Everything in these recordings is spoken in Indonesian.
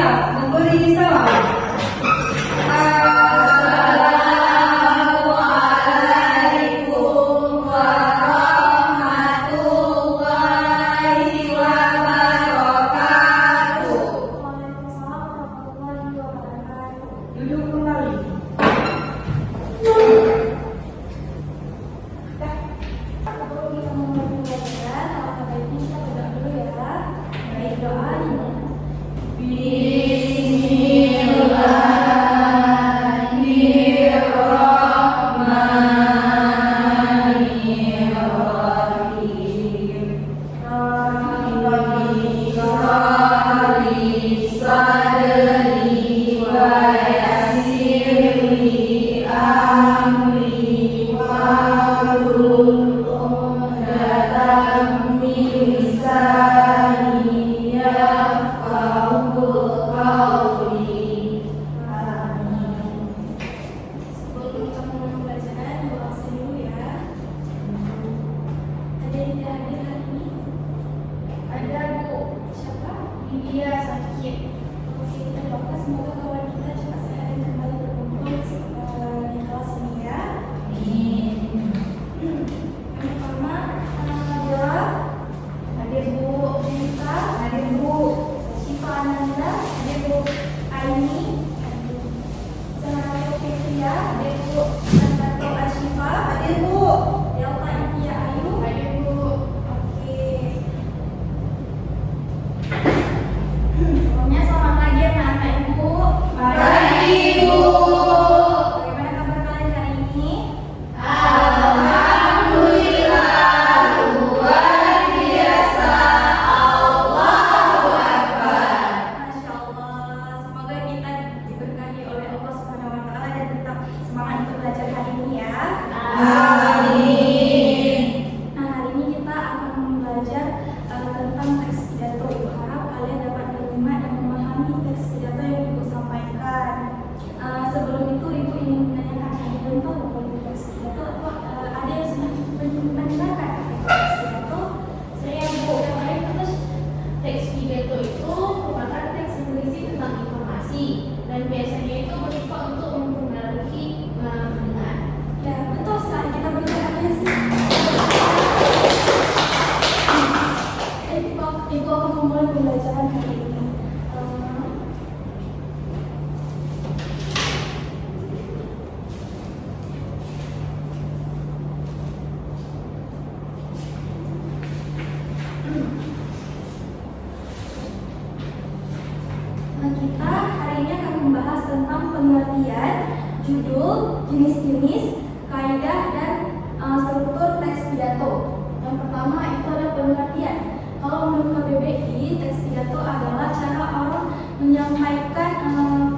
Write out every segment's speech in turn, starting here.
siap memberi salam. Assalamualaikum warahmatullahi wabarakatuh. Waalaikumsalam warahmatullahi wabarakatuh. Duduk kembali. Sebelum kita memulai pembelajaran, alangkah baiknya kita berdoa dulu ya. Baik, doa ini. Bismillahirrahmanirrahim. Rabbi shrah sadri wa yassir li amri wahlul 'uqdatam min lisani yafqahu qawli. Amin. Sebelum kita memulai pembelajaran, doa dulu ya. Ada yang tidak hadir hari ini? Ada Bu, Siapa? Lydia sakit. Oke, kita doakan semoga kawan kita cepat sehat dan kembali berkumpul di kelas ini ya. Yang pertama, Dora, Hadir Bu. Dita, Hadir Bu. Syifa Ananda, Hadir Bu. Aini, Zahra Fitria, Hadir Bu. Santato Ashifa, Hadir Bu. Delta Intia Ayu. Hadir Bu. Oke. Sebelumnya selamat pagi anak-anak Ibu. Pagi, Bu. Bagaimana kabar kalian hari ini? Alhamdulillah, luar biasa. Allahu Akbar. Masya Allah, semoga kita diberkahi oleh Allah Subhanahu wa Ta'ala dan tetap semangat untuk belajar hari ini ya. Amin. Nah, hari ini kita akan belajar tentang teks pidato. Ibu harap kalian dapat menyimak dan memahami teks pidato yang Ibu sampaikan. Sebelum itu, Ibu ingin menanyakan, ada yang tahu apa itu teks pidato atau ada yang sudah mendengarkan teks pidato? Saya Bu, kemarin terus teks pidato itu merupakan teks yang berisi tentang informasi dan biasanya itu bersifat untuk mempengaruhi pendengar. Ya, betul sekali. Kita berikan apresiasi. Ibu akan memulai pembelajaran hari ini. Kita hari ini akan membahas tentang pengertian, judul, jenis-jenis, kaidah dan struktur teks pidato. Yang pertama itu adalah pengertian. Kalau menurut KBBI, teks pidato adalah cara orang menyampaikan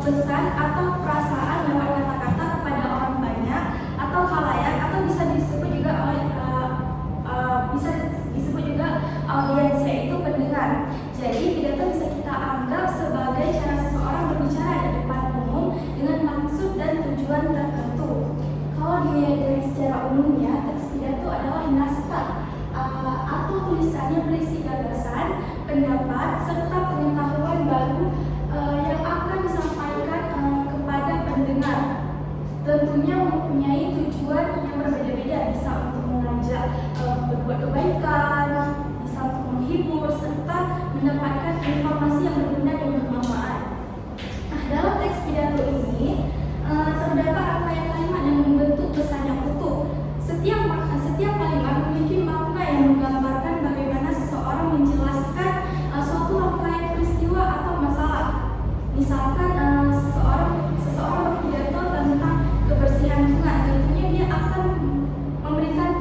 pesan atau perasaan lewat kata-kata kepada orang banyak atau khalayak, atau bisa disebut juga audiens, yaitu pendengar. Jadi pidato bisa kita anggap sebagai cara seseorang berbicara di depan umum dengan maksud dan tujuan tertentu. Kalau dilihat dari secara umumnya, teks pidato adalah naskah atau tulisan yang berisi gagasan, pendapat, serta pengetahuan baru yang akan disampaikan kepada pendengar. Tentunya mempunyai tujuan yang berbeda-beda, bisa untuk mengajak berbuat kebaikan, bisa untuk menghibur, serta mendapatkan informasi yang berguna dan bermanfaat. Nah, dalam teks pidato ini terdapat rangkaian kalimat yang membentuk pesan yang utuh. Setiap kalimat memiliki makna yang menggambarkan bagaimana seseorang menjelaskan suatu rangkaian peristiwa atau masalah. Misalkan seseorang berpidato tentang kebersihan lingkungan, tentunya dia akan memberikan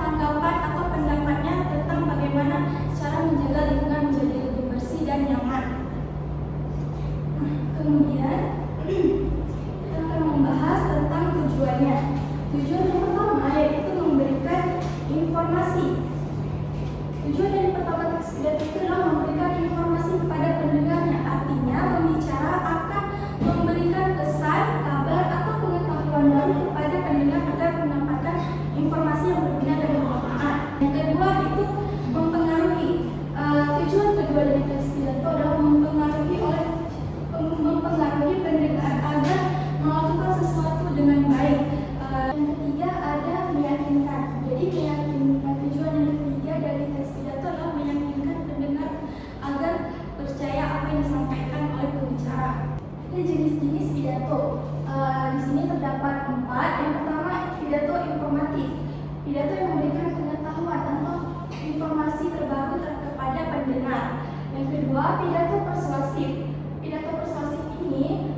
Yang kedua, pidato persuasif. Pidato persuasif ini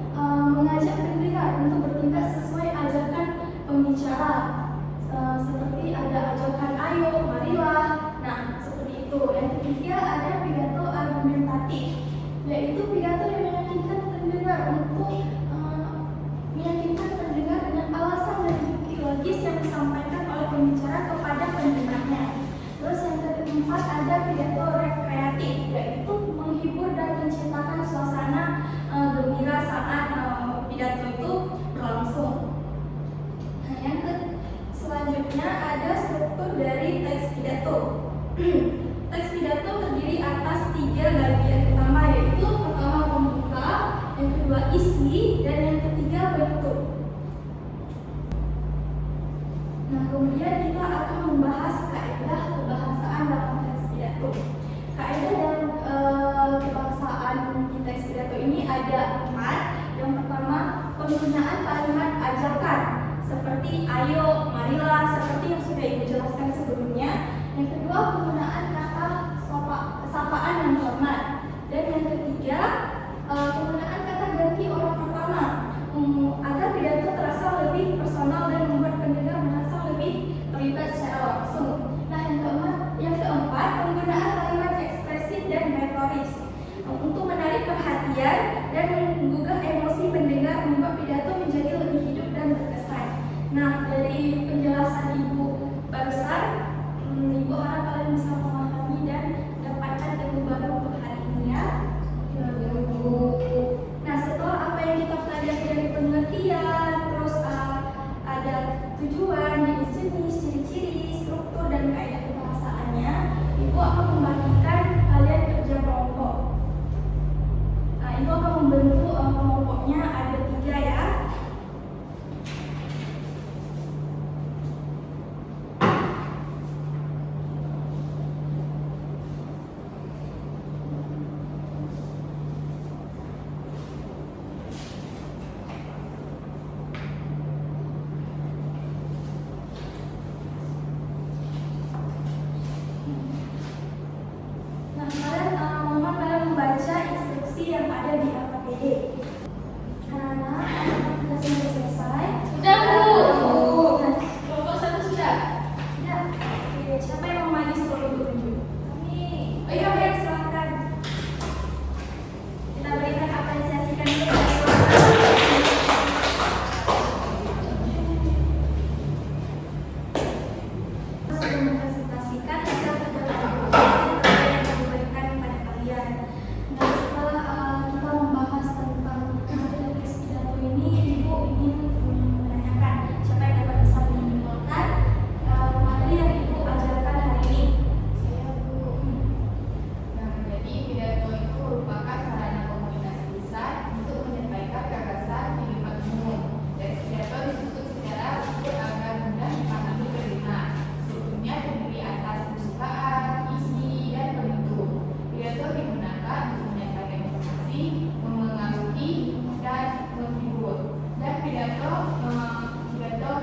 mengajak pendengar untuk bertindak sesuai ajakan pembicara. Seperti ada ajakan ayo, marilah. Nah, seperti itu. Yang ketiga ada pidato argumentatif, yaitu pidato yang meyakinkan pendengar dengan alasan dan bukti logis yang disampaikan oleh pembicara kepada pendengarnya. Terus yang keempat ada pidato rekreatif, yaitu menghibur dan menciptakan suasana gembira saat pidato itu berlangsung. Nah, selanjutnya ada struktur dari teks pidato. Teks pidato terdiri atas 3 bagian utama, yaitu pertama pembuka, yang kedua isi, dan yang ketiga bentuk. Nah, kemudian kita akan membahas kaidah kebahasaan dalam teks pidato. Kaidah dalam kebahasaan di teks pidato ini ada 4. Yang pertama, penggunaan kalimat ajakan seperti ayo, marilah, seperti yang sudah Ibu jelaskan sebelumnya. Yang kedua, penggunaan kata sapaan yang hormat. Dan yang ketiga, penggunaan kata ganti orang pertama agar pidato terasa lebih personal dan membuat pendengar merasa lebih terlibat secara langsung. Nah, yang keempat, penggunaan kalimat ekspresif dan retoris untuk menarik perhatian dan menggugah emosi pendengar, membuat pidato menjadi lebih hidup dan berkesan. Nah, dari penjelasan Ibu barusan, Ibu harap kalian bisa memahami dan dapatkan ilmu baru untuk hari ini ya. Nah, setelah apa yang kita pelajari dari pengertian, terus ada tujuan, jenis-jenis, ciri-ciri, struktur, dan kaidah kebahasaannya, Ibu akan membagikan kalian kerja kelompok. Nah, Ibu akan membentuk kelompoknya ada 3 ya. Nah, mohon kalian membaca instruksi yang ada di APD. Anak-anak, kita sudah selesai. Sudah, Bu. Nah, Kelompok 1 sudah. ya, oke. Siapa yang mau maju sebelum Ibu tunjuk? Kami. Ayo, baik, silakan. Kita berikan apresiasikan dulu. Sudah mempresentasikan hasil kerja kelompok yang diberikan kepada kalian. Nah, setelah kita membahas tentang materi teks pidato ini, Ibu ingin menanyakan siapa yang dapat bisa menyimpulkan materi yang Ibu ajarkan hari ini. Saya, Bu. Nah, jadi pidato itu merupakan sarana komunikasi besar untuk menyampaikan gagasan di depan umum. Teks pidato disusun secara ukur agar mudah dipahami pendengar. Strukturnya terdiri atas pembukaan, isi, dan penutup. Pidato digunakan untuk menyampaikan informasi, mengaguhi, dan menghibur. Dan pidato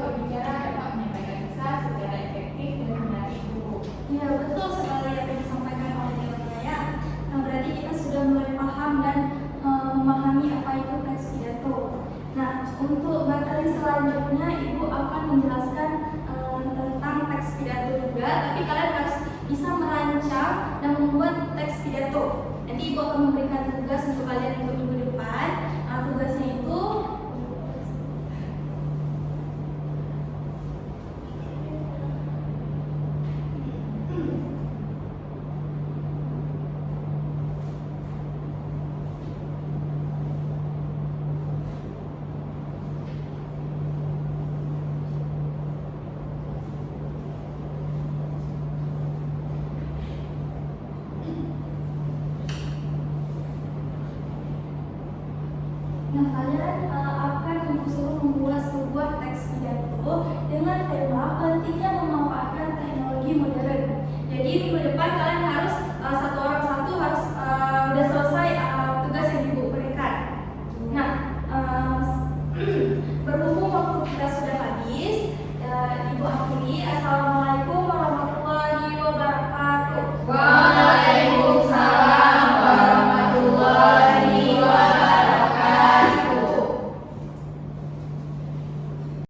berbicara dapat menyampaikan pesan secara efektif dan menarik guru. Ya, betul sekali apa yang disampaikan oleh Dewa. Nah, berarti kita sudah mulai paham dan memahami apa itu teks pidato. Nah, untuk materi selanjutnya Ibu akan menjelaskan tentang teks pidato juga, tapi kalian harus bisa merancang dan membuat teks pidato. Nanti Ibu akan memberikan tugas untuk kalian untuk minggu depan. Tugasnya itu Nah, kalian akan disuruh membuat sebuah teks